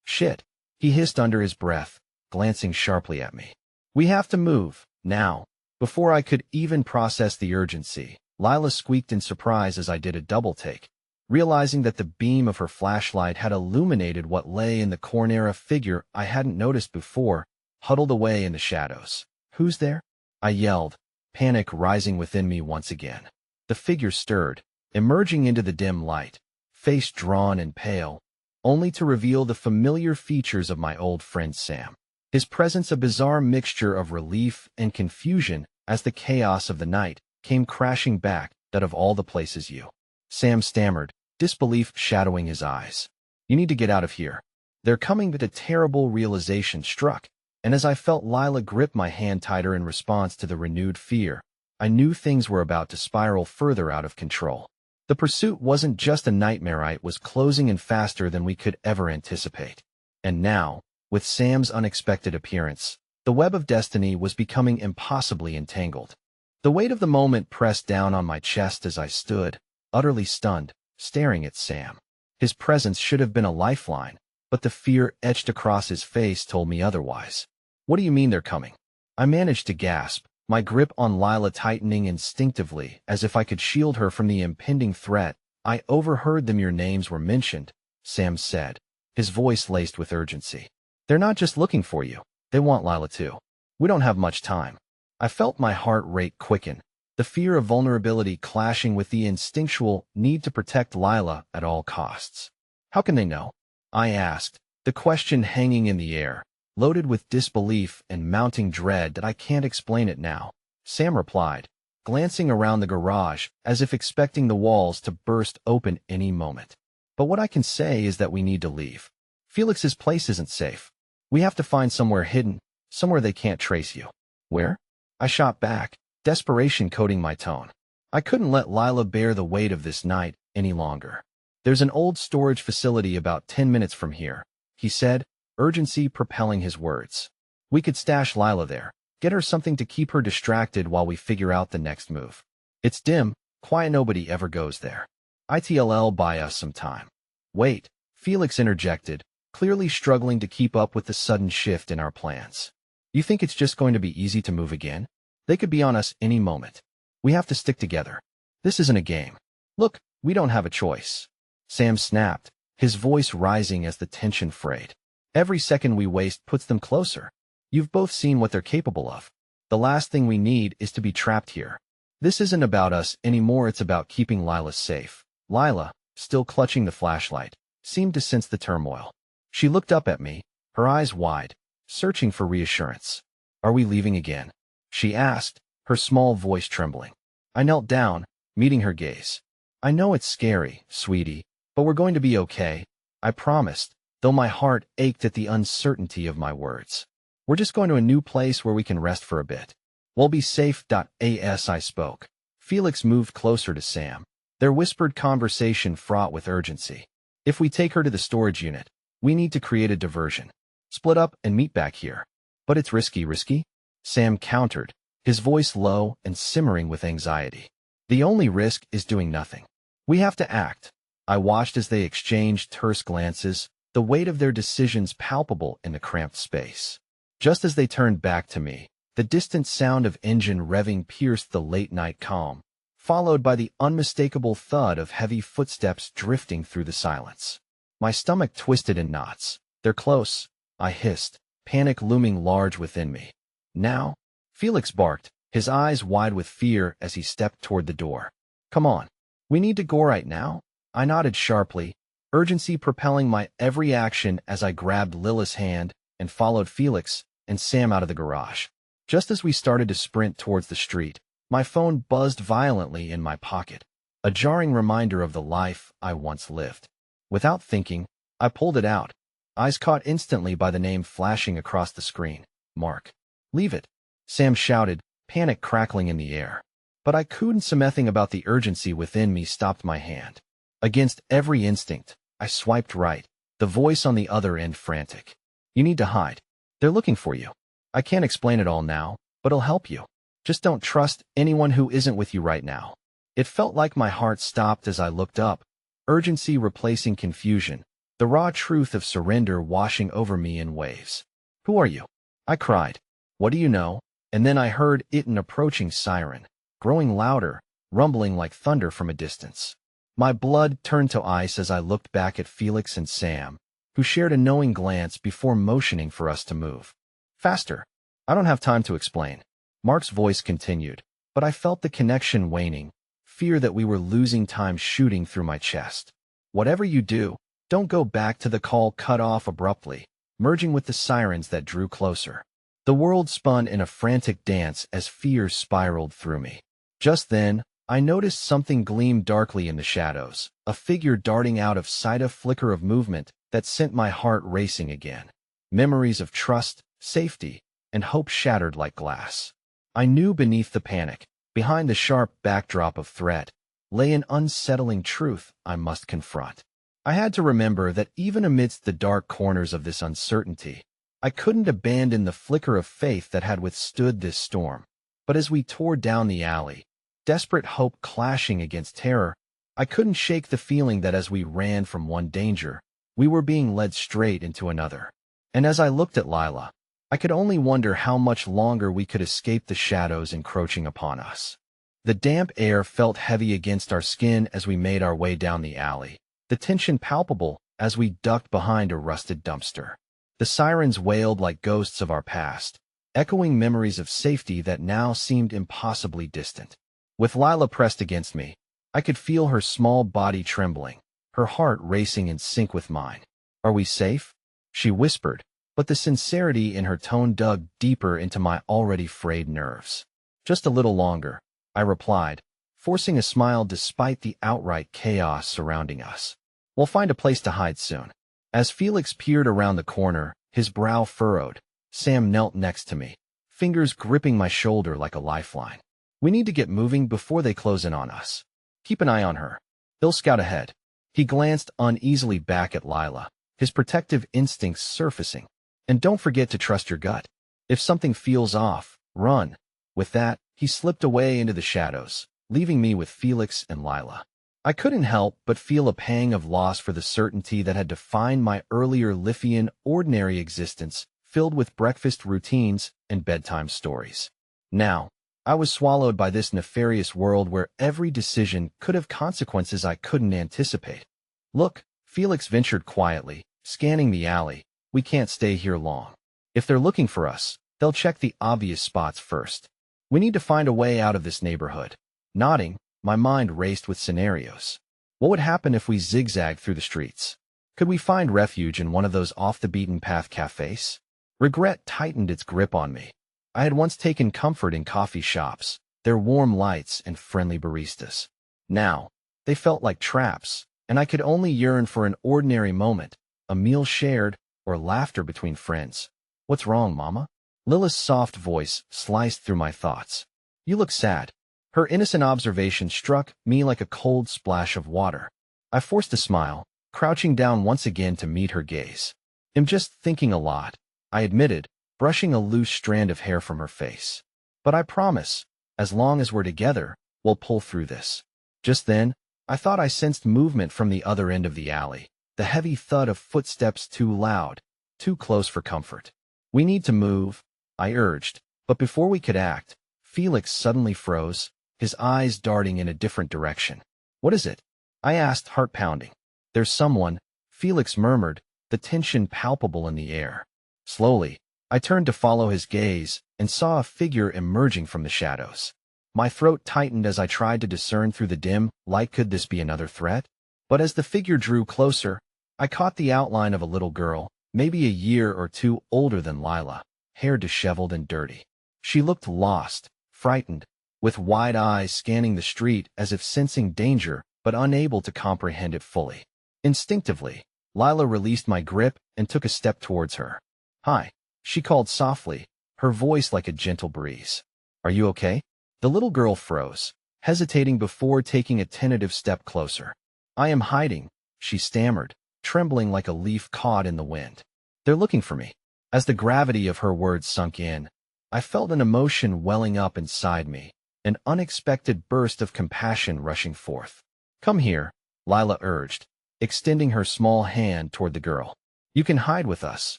Shit, he hissed under his breath, glancing sharply at me. We have to move, now. Before I could even process the urgency, Lila squeaked in surprise as I did a double-take, realizing that the beam of her flashlight had illuminated what lay in the corner. A figure I hadn't noticed before, huddled away in the shadows. Who's there? I yelled, panic rising within me once again. The figure stirred, emerging into the dim light, face drawn and pale, only to reveal the familiar features of my old friend Sam. His presence a bizarre mixture of relief and confusion as the chaos of the night came crashing back. That of all the places you. Sam stammered, disbelief shadowing his eyes. You need to get out of here. They're coming. But a terrible realization struck, and as I felt Lila grip my hand tighter in response to the renewed fear, I knew things were about to spiral further out of control. The pursuit wasn't just a nightmare, it was closing in faster than we could ever anticipate. And now, with Sam's unexpected appearance, the web of destiny was becoming impossibly entangled. The weight of the moment pressed down on my chest as I stood, utterly stunned, staring at Sam. His presence should have been a lifeline, but the fear etched across his face told me otherwise. What do you mean they're coming? I managed to gasp, my grip on Lila tightening instinctively as if I could shield her from the impending threat. I overheard them. Your names were mentioned, Sam said, his voice laced with urgency. They're not just looking for you. They want Lila too. We don't have much time. I felt my heart rate quicken, the fear of vulnerability clashing with the instinctual need to protect Lila at all costs. How can they know? I asked, the question hanging in the air, loaded with disbelief and mounting dread. That I can't explain it now, Sam replied. glancing around the garage as if expecting the walls to burst open any moment. But what I can say is that we need to leave. Felix's place isn't safe. We have to find somewhere hidden, somewhere they can't trace you. Where? I shot back, desperation coating my tone. I couldn't let Lila bear the weight of this night any longer. There's an old storage facility about 10 minutes from here, he said, urgency propelling his words. We could stash Lila there, get her something to keep her distracted while we figure out the next move. It's dim, quiet, nobody ever goes there. ITLL buy us some time. Wait, Felix interjected, clearly struggling to keep up with the sudden shift in our plans. You think it's just going to be easy to move again? They could be on us any moment. We have to stick together. This isn't a game. Look, we don't have a choice. Sam snapped, his voice rising as the tension frayed. Every second we waste puts them closer. You've both seen what they're capable of. The last thing we need is to be trapped here. This isn't about us anymore, it's about keeping Lila safe. Lila, still clutching the flashlight, seemed to sense the turmoil. She looked up at me, her eyes wide, searching for reassurance. Are we leaving again? She asked, her small voice trembling. I knelt down, meeting her gaze. I know it's scary, sweetie, but we're going to be okay, I promised, though my heart ached at the uncertainty of my words. We're just going to a new place where we can rest for a bit. We'll be safe. As I spoke, Felix moved closer to Sam, their whispered conversation fraught with urgency. If we take her to the storage unit, we need to create a diversion. Split up and meet back here. But it's risky? Sam countered, his voice low and simmering with anxiety. The only risk is doing nothing. We have to act. I watched as they exchanged terse glances, the weight of their decisions palpable in the cramped space. Just as they turned back to me, the distant sound of engine revving pierced the late-night calm, followed by the unmistakable thud of heavy footsteps drifting through the silence. My stomach twisted in knots. They're close, I hissed, panic looming large within me. Now? Felix barked, his eyes wide with fear as he stepped toward the door. Come on. We need to go right now? I nodded sharply, urgency propelling my every action as I grabbed Lila's hand and followed Felix and Sam out of the garage. Just as we started to sprint towards the street, my phone buzzed violently in my pocket, a jarring reminder of the life I once lived. Without thinking, I pulled it out, eyes caught instantly by the name flashing across the screen. Mark. Leave it, Sam shouted, panic crackling in the air. But I couldn't. Something about the urgency within me stopped my hand. Against every instinct, I swiped right, the voice on the other end frantic. You need to hide. They're looking for you. I can't explain it all now, but it'll help you. Just don't trust anyone who isn't with you right now. It felt like my heart stopped as I looked up, urgency replacing confusion, the raw truth of surrender washing over me in waves. Who are you? I cried. What do you know? And then I heard it, an approaching siren, growing louder, rumbling like thunder from a distance. My blood turned to ice as I looked back at Felix and Sam, who shared a knowing glance before motioning for us to move. Faster. I don't have time to explain. Mark's voice continued, but I felt the connection waning, fear that we were losing time shooting through my chest. Whatever you do, don't go back to the call cut off abruptly, merging with the sirens that drew closer. The world spun in a frantic dance as fear spiraled through me. Just then, I noticed something gleam darkly in the shadows, a figure darting out of sight, a flicker of movement that sent my heart racing again. Memories of trust, safety, and hope shattered like glass. I knew beneath the panic, behind the sharp backdrop of threat, lay an unsettling truth I must confront. I had to remember that even amidst the dark corners of this uncertainty, I couldn't abandon the flicker of faith that had withstood this storm. But as we tore down the alley, desperate hope clashing against terror, I couldn't shake the feeling that as we ran from one danger, we were being led straight into another. And as I looked at Lila, I could only wonder how much longer we could escape the shadows encroaching upon us. The damp air felt heavy against our skin as we made our way down the alley, the tension palpable as we ducked behind a rusted dumpster. The sirens wailed like ghosts of our past, echoing memories of safety that now seemed impossibly distant. With Lila pressed against me, I could feel her small body trembling, her heart racing in sync with mine. Are we safe? She whispered, but the sincerity in her tone dug deeper into my already frayed nerves. Just a little longer, I replied, forcing a smile despite the outright chaos surrounding us. We'll find a place to hide soon. As Felix peered around the corner, his brow furrowed, Sam knelt next to me, fingers gripping my shoulder like a lifeline. We need to get moving before they close in on us. Keep an eye on her. He'll scout ahead. He glanced uneasily back at Lila, his protective instincts surfacing. And don't forget to trust your gut. If something feels off, run. With that, he slipped away into the shadows, leaving me with Felix and Lila. I couldn't help but feel a pang of loss for the certainty that had defined my earlier Lithian ordinary existence, filled with breakfast routines and bedtime stories. Now, I was swallowed by this nefarious world where every decision could have consequences I couldn't anticipate. Look, Felix ventured quietly, scanning the alley. We can't stay here long. If they're looking for us, they'll check the obvious spots first. We need to find a way out of this neighborhood. Nodding, my mind raced with scenarios. What would happen if we zigzagged through the streets? Could we find refuge in one of those off-the-beaten-path cafes? Regret tightened its grip on me. I had once taken comfort in coffee shops, their warm lights and friendly baristas. Now, they felt like traps, and I could only yearn for an ordinary moment, a meal shared, or laughter between friends. What's wrong, Mama? Lila's soft voice sliced through my thoughts. You look sad. Her innocent observation struck me like a cold splash of water. I forced a smile, crouching down once again to meet her gaze. I'm just thinking a lot, I admitted, brushing a loose strand of hair from her face. But I promise, as long as we're together, we'll pull through this. Just then, I thought I sensed movement from the other end of the alley, the heavy thud of footsteps too loud, too close for comfort. We need to move, I urged, but before we could act, Felix suddenly froze, his eyes darting in a different direction. What is it? I asked, heart pounding. There's someone, Felix murmured, the tension palpable in the air. Slowly, I turned to follow his gaze and saw a figure emerging from the shadows. My throat tightened as I tried to discern through the dim light. Could this be another threat? But as the figure drew closer, I caught the outline of a little girl, maybe a year or two older than Lila, hair disheveled and dirty. She looked lost, frightened, with wide eyes scanning the street as if sensing danger but unable to comprehend it fully. Instinctively, Lila released my grip and took a step towards her. Hi, she called softly, her voice like a gentle breeze. Are you okay? The little girl froze, hesitating before taking a tentative step closer. I am hiding, she stammered, trembling like a leaf caught in the wind. They're looking for me. As the gravity of her words sunk in, I felt an emotion welling up inside me, an unexpected burst of compassion rushing forth. Come here, Lila urged, extending her small hand toward the girl. You can hide with us.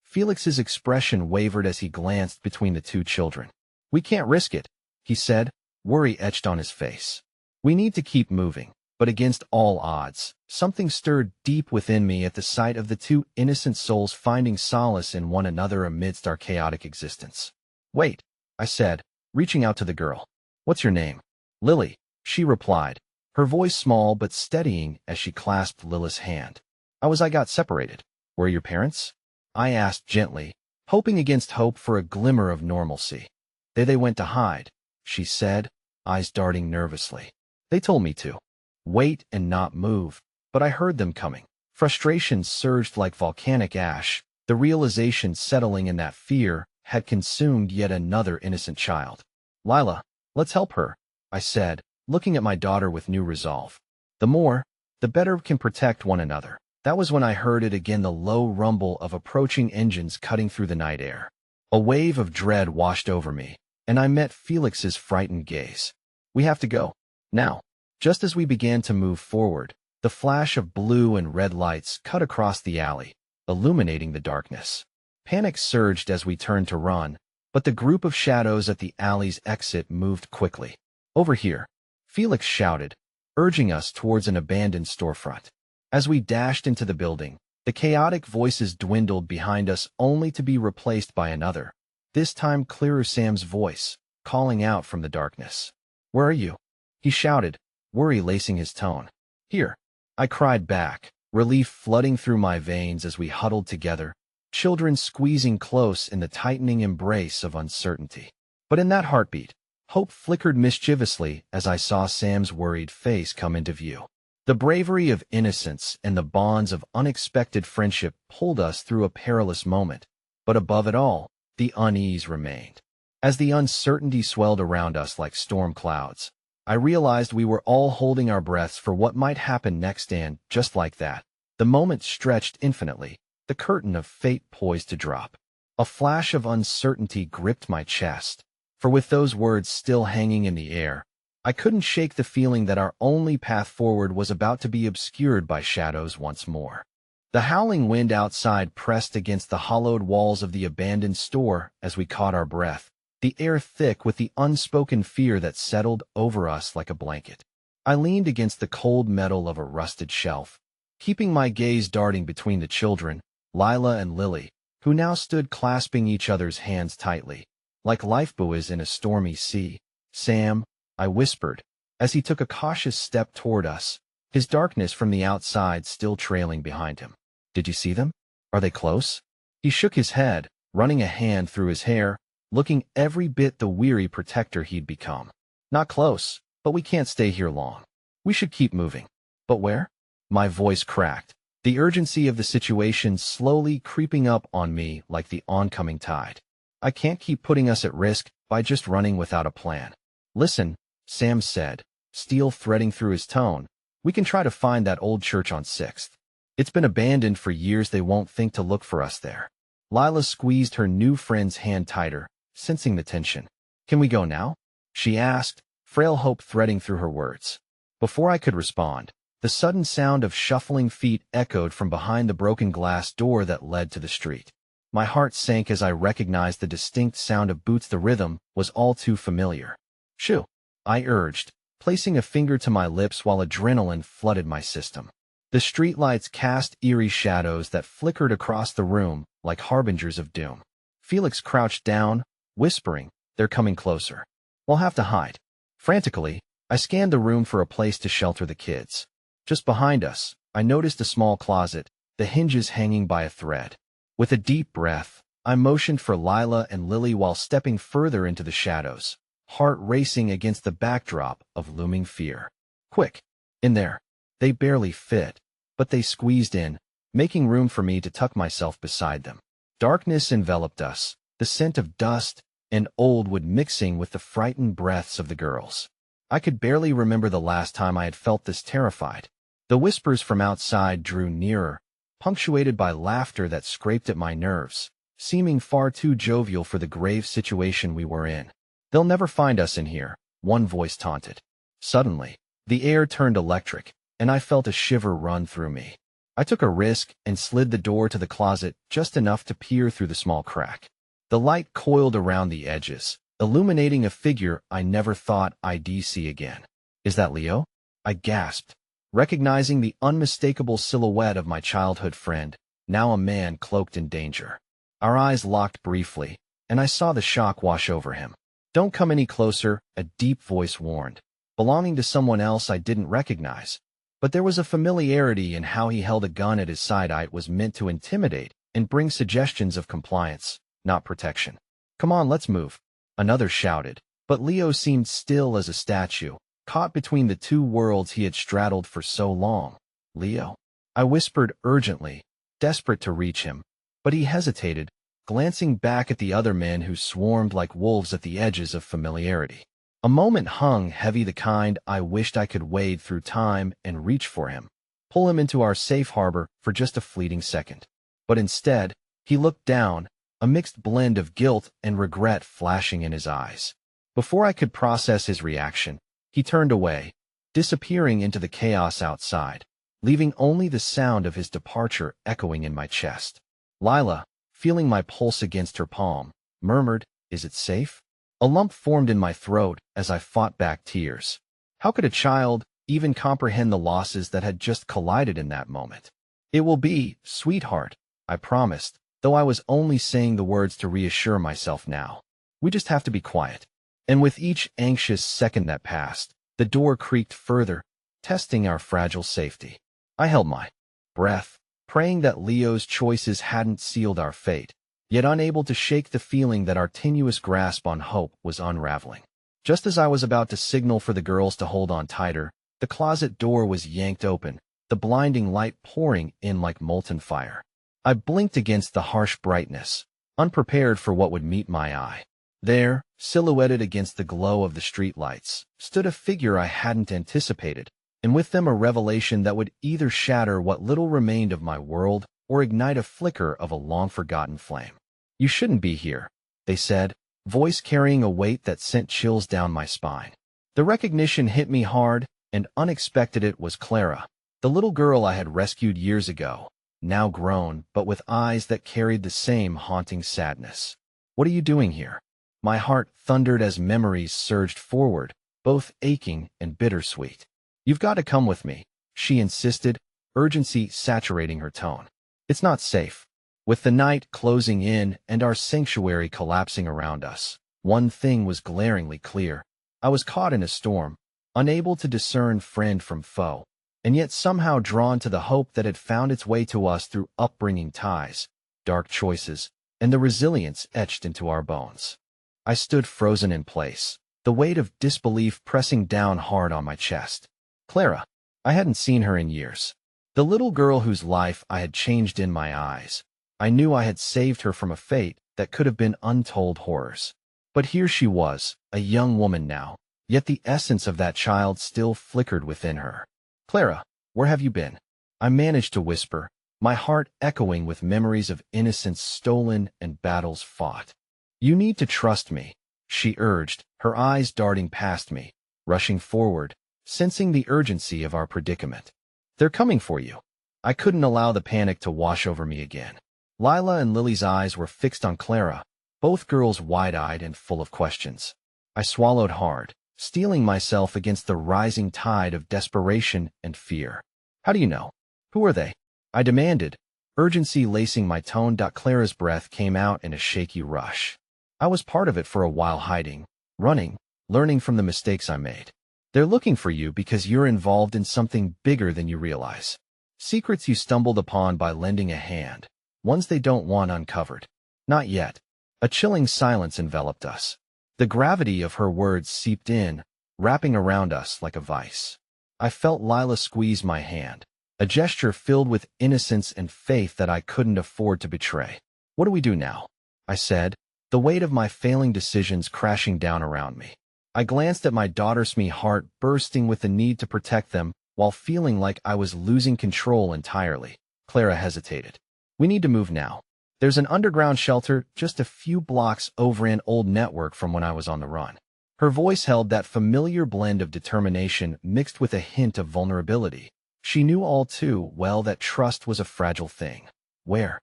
Felix's expression wavered as he glanced between the two children. We can't risk it, he said, worry etched on his face. We need to keep moving, but against all odds, something stirred deep within me at the sight of the two innocent souls finding solace in one another amidst our chaotic existence. Wait, I said, reaching out to the girl. What's your name? Lily, she replied, her voice small but steadying as she clasped Lila's hand. I got separated. Were your parents? I asked gently, hoping against hope for a glimmer of normalcy. They went to hide, she said, eyes darting nervously. They told me to wait and not move, but I heard them coming. Frustration surged like volcanic ash, the realization settling in that fear had consumed yet another innocent child. Lila, let's help her, I said, looking at my daughter with new resolve. The more, the better we can protect one another. That was when I heard it again, the low rumble of approaching engines cutting through the night air. A wave of dread washed over me, and I met Felix's frightened gaze. We have to go. Now. Just as we began to move forward, the flash of blue and red lights cut across the alley, illuminating the darkness. Panic surged as we turned to run, but the group of shadows at the alley's exit moved quickly. Over here, Felix shouted, urging us towards an abandoned storefront. As we dashed into the building, the chaotic voices dwindled behind us only to be replaced by another, this time clearer, Sam's voice, calling out from the darkness. Where are you? He shouted, worry lacing his tone. Here, I cried back, relief flooding through my veins as we huddled together, children squeezing close in the tightening embrace of uncertainty. But in that heartbeat, Hope flickered mischievously as I saw Sam's worried face come into view. The bravery of innocence and the bonds of unexpected friendship pulled us through a perilous moment, but above it all, the unease remained. As the uncertainty swelled around us like storm clouds, I realized we were all holding our breaths for what might happen next, and, just like that, the moment stretched infinitely, the curtain of fate poised to drop. A flash of uncertainty gripped my chest, for with those words still hanging in the air, I couldn't shake the feeling that our only path forward was about to be obscured by shadows once more. The howling wind outside pressed against the hollowed walls of the abandoned store as we caught our breath, the air thick with the unspoken fear that settled over us like a blanket. I leaned against the cold metal of a rusted shelf, keeping my gaze darting between the children, Lila and Lily, who now stood clasping each other's hands tightly, like lifebuoys in a stormy sea. "Sam," I whispered, as he took a cautious step toward us, his darkness from the outside still trailing behind him. "Did you see them? Are they close?" He shook his head, running a hand through his hair, looking every bit the weary protector he'd become. "Not close, but we can't stay here long. We should keep moving." "But where?" My voice cracked, the urgency of the situation slowly creeping up on me like the oncoming tide. "I can't keep putting us at risk by just running without a plan." "Listen," Sam said, steel threading through his tone, "we can try to find that old church on 6th. It's been abandoned for years. They won't think to look for us there." Lila squeezed her new friend's hand tighter, sensing the tension. "Can we go now?" she asked, frail hope threading through her words. Before I could respond, the sudden sound of shuffling feet echoed from behind the broken glass door that led to the street. My heart sank as I recognized the distinct sound of boots. The rhythm was all too familiar. "Shoo," I urged, placing a finger to my lips while adrenaline flooded my system. The streetlights cast eerie shadows that flickered across the room like harbingers of doom. Felix crouched down, whispering, "They're coming closer. We'll have to hide." Frantically, I scanned the room for a place to shelter the kids. Just behind us, I noticed a small closet, the hinges hanging by a thread. With a deep breath, I motioned for Lila and Lily while stepping further into the shadows, heart racing against the backdrop of looming fear. "Quick! In there!" They barely fit, but they squeezed in, making room for me to tuck myself beside them. Darkness enveloped us, the scent of dust and old wood mixing with the frightened breaths of the girls. I could barely remember the last time I had felt this terrified. The whispers from outside drew nearer, punctuated by laughter that scraped at my nerves, seeming far too jovial for the grave situation we were in. "They'll never find us in here," one voice taunted. Suddenly, the air turned electric, and I felt a shiver run through me. I took a risk and slid the door to the closet just enough to peer through the small crack. The light coiled around the edges, illuminating a figure I never thought I'd see again. "Is that Leo?" I gasped, recognizing the unmistakable silhouette of my childhood friend, now a man cloaked in danger. Our eyes locked briefly, and I saw the shock wash over him. "Don't come any closer," a deep voice warned, belonging to someone else I didn't recognize. But there was a familiarity in how he held a gun at his side. It was meant to intimidate and bring suggestions of compliance, not protection. "Come on, let's move," another shouted, but Leo seemed still as a statue, caught between the two worlds he had straddled for so long. "Leo," I whispered urgently, desperate to reach him, but he hesitated, glancing back at the other men who swarmed like wolves at the edges of familiarity. A moment hung heavy, the kind I wished I could wade through time and reach for him, pull him into our safe harbor for just a fleeting second. But instead, he looked down, a mixed blend of guilt and regret flashing in his eyes. Before I could process his reaction, he turned away, disappearing into the chaos outside, leaving only the sound of his departure echoing in my chest. Lila, feeling my pulse against her palm, murmured, "Is it safe?" A lump formed in my throat as I fought back tears. How could a child even comprehend the losses that had just collided in that moment? "It will be, sweetheart," I promised, though I was only saying the words to reassure myself now. "We just have to be quiet." And with each anxious second that passed, the door creaked further, testing our fragile safety. I held my breath, praying that Leo's choices hadn't sealed our fate, yet unable to shake the feeling that our tenuous grasp on hope was unraveling. Just as I was about to signal for the girls to hold on tighter, the closet door was yanked open, the blinding light pouring in like molten fire. I blinked against the harsh brightness, unprepared for what would meet my eye. There, silhouetted against the glow of the streetlights, stood a figure I hadn't anticipated, and with them a revelation that would either shatter what little remained of my world or ignite a flicker of a long-forgotten flame. "You shouldn't be here," they said, voice carrying a weight that sent chills down my spine. The recognition hit me hard and unexpected. It was Clara, the little girl I had rescued years ago, now grown but with eyes that carried the same haunting sadness. "What are you doing here?" My heart thundered as memories surged forward, both aching and bittersweet. "You've got to come with me," she insisted, urgency saturating her tone. "It's not safe." With the night closing in and our sanctuary collapsing around us, one thing was glaringly clear. I was caught in a storm, unable to discern friend from foe, and yet somehow drawn to the hope that had found its way to us through upbringing ties, dark choices, and the resilience etched into our bones. I stood frozen in place, the weight of disbelief pressing down hard on my chest. Clara. I hadn't seen her in years. The little girl whose life I had changed in my eyes. I knew I had saved her from a fate that could have been untold horrors. But here she was, a young woman now, yet the essence of that child still flickered within her. "Clara, where have you been?" I managed to whisper, my heart echoing with memories of innocence stolen and battles fought. "You need to trust me," she urged, her eyes darting past me, rushing forward, sensing the urgency of our predicament. "They're coming for you." I couldn't allow the panic to wash over me again. Lila and Lily's eyes were fixed on Clara, both girls wide-eyed and full of questions. I swallowed hard, steeling myself against the rising tide of desperation and fear. "How do you know? Who are they?" I demanded, urgency lacing my tone. Clara's breath came out in a shaky rush. "I was part of it for a while, hiding, running, learning from the mistakes I made. They're looking for you because you're involved in something bigger than you realize. Secrets you stumbled upon by lending a hand. Ones they don't want uncovered." "Not yet." A chilling silence enveloped us. The gravity of her words seeped in, wrapping around us like a vice. I felt Lila squeeze my hand, a gesture filled with innocence and faith that I couldn't afford to betray. "What do we do now?" I said, the weight of my failing decisions crashing down around me. I glanced at my daughters, my heart bursting with the need to protect them, while feeling like I was losing control entirely. Clara hesitated. "We need to move now. There's an underground shelter just a few blocks over, an old network from when I was on the run." Her voice held that familiar blend of determination mixed with a hint of vulnerability. She knew all too well that trust was a fragile thing. "Where?"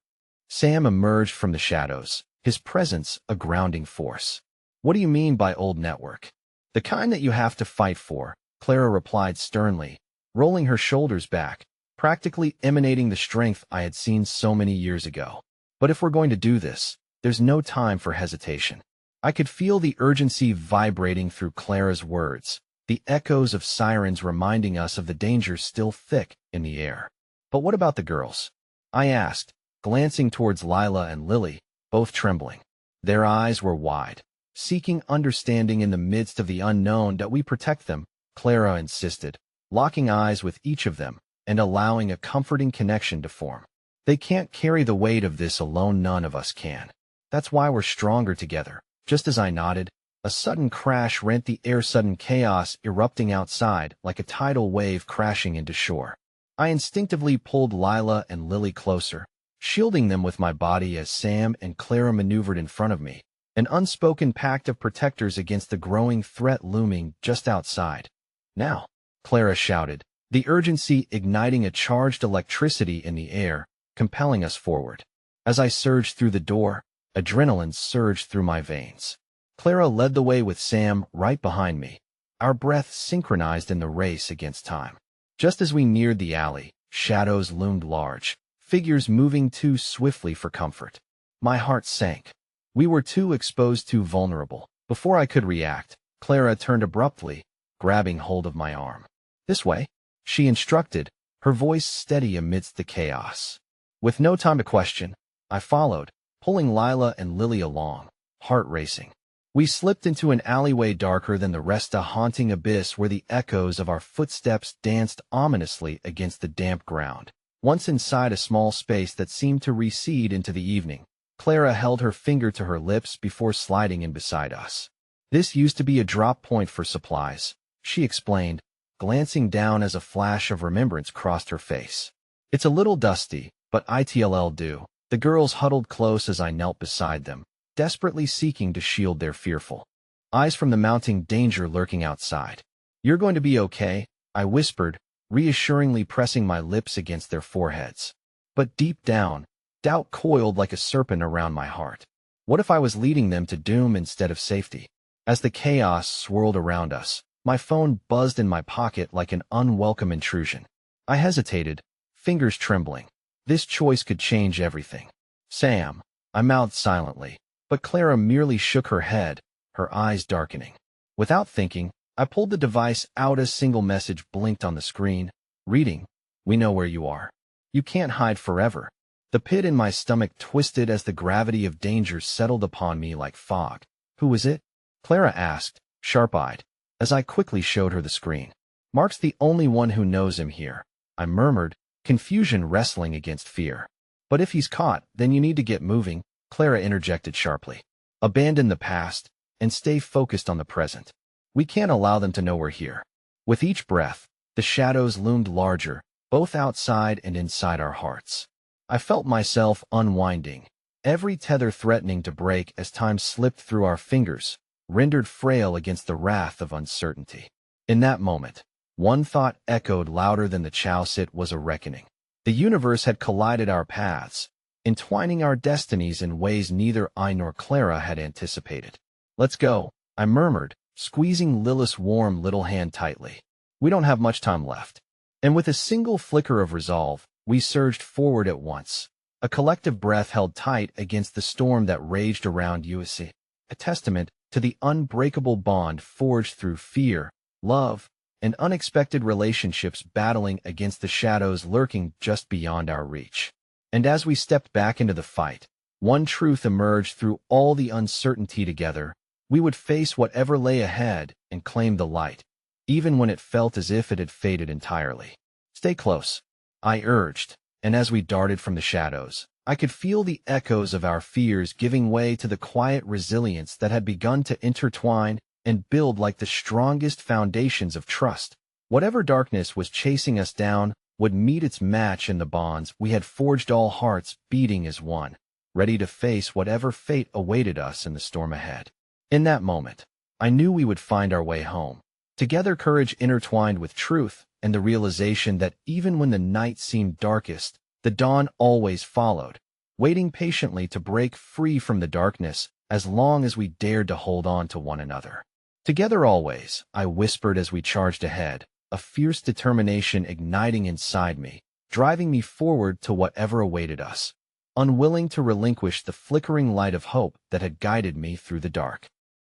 Sam emerged from the shadows, his presence a grounding force. "What do you mean by old network?" "The kind that you have to fight for," Clara replied sternly, rolling her shoulders back, practically emanating the strength I had seen so many years ago. "But if we're going to do this, there's no time for hesitation." I could feel the urgency vibrating through Clara's words, the echoes of sirens reminding us of the dangers still thick in the air. "But what about the girls?" I asked, glancing towards Lila and Lily, both trembling. Their eyes were wide, seeking understanding in the midst of the unknown. "That we protect them," Clara insisted, locking eyes with each of them and allowing a comforting connection to form. "They can't carry the weight of this alone. None of us can. That's why we're stronger together." Just as I nodded, a sudden crash rent the air, sudden chaos erupting outside like a tidal wave crashing into shore. I instinctively pulled Lila and Lily closer, shielding them with my body as Sam and Clara maneuvered in front of me, an unspoken pact of protectors against the growing threat looming just outside. "Now!" Clara shouted, the urgency igniting a charged electricity in the air, compelling us forward. As I surged through the door, adrenaline surged through my veins. Clara led the way with Sam right behind me, our breaths synchronized in the race against time. Just as we neared the alley, shadows loomed large, figures moving too swiftly for comfort. My heart sank. We were too exposed, too vulnerable. Before I could react, Clara turned abruptly, grabbing hold of my arm. "This way," she instructed, her voice steady amidst the chaos. With no time to question, I followed, pulling Lila and Lily along, heart racing. We slipped into an alleyway darker than the rest, a haunting abyss where the echoes of our footsteps danced ominously against the damp ground. Once inside a small space that seemed to recede into the evening, Clara held her finger to her lips before sliding in beside us. "This used to be a drop point for supplies," she explained, glancing down as a flash of remembrance crossed her face. "It's a little dusty, but it'll do." The girls huddled close as I knelt beside them, desperately seeking to shield their fearful eyes from the mounting danger lurking outside. "You're going to be okay," I whispered, reassuringly pressing my lips against their foreheads. But deep down, doubt coiled like a serpent around my heart. What if I was leading them to doom instead of safety? As the chaos swirled around us, my phone buzzed in my pocket like an unwelcome intrusion. I hesitated, fingers trembling. This choice could change everything. "Sam," I mouthed silently, but Clara merely shook her head, her eyes darkening. Without thinking, I pulled the device out. A single message blinked on the screen, reading, "We know where you are. You can't hide forever." The pit in my stomach twisted as the gravity of danger settled upon me like fog. "Who is it?" Clara asked, sharp-eyed, as I quickly showed her the screen. "Mark's the only one who knows him here," I murmured, confusion wrestling against fear. "But if he's caught, then you need to get moving," Clara interjected sharply. "Abandon the past and stay focused on the present. We can't allow them to know we're here." With each breath, the shadows loomed larger, both outside and inside our hearts. I felt myself unwinding, every tether threatening to break as time slipped through our fingers, rendered frail against the wrath of uncertainty. In that moment, one thought echoed louder than the chouse: it was a reckoning. The universe had collided our paths, entwining our destinies in ways neither I nor Clara had anticipated. "Let's go," I murmured, squeezing Lilith's warm little hand tightly. "We don't have much time left." And with a single flicker of resolve, we surged forward at once, a collective breath held tight against the storm that raged around us, a testament to the unbreakable bond forged through fear, love, and unexpected relationships battling against the shadows lurking just beyond our reach. And as we stepped back into the fight, one truth emerged through all the uncertainty: together, we would face whatever lay ahead and claim the light, even when it felt as if it had faded entirely. "Stay close," I urged, and as we darted from the shadows, I could feel the echoes of our fears giving way to the quiet resilience that had begun to intertwine and build like the strongest foundations of trust. Whatever darkness was chasing us down would meet its match in the bonds we had forged, all hearts beating as one, ready to face whatever fate awaited us in the storm ahead. In that moment, I knew we would find our way home. Together, courage intertwined with truth, and the realization that even when the night seemed darkest, the dawn always followed, waiting patiently to break free from the darkness as long as we dared to hold on to one another. "Together always," I whispered as we charged ahead, a fierce determination igniting inside me, driving me forward to whatever awaited us, unwilling to relinquish the flickering light of hope that had guided me through the dark.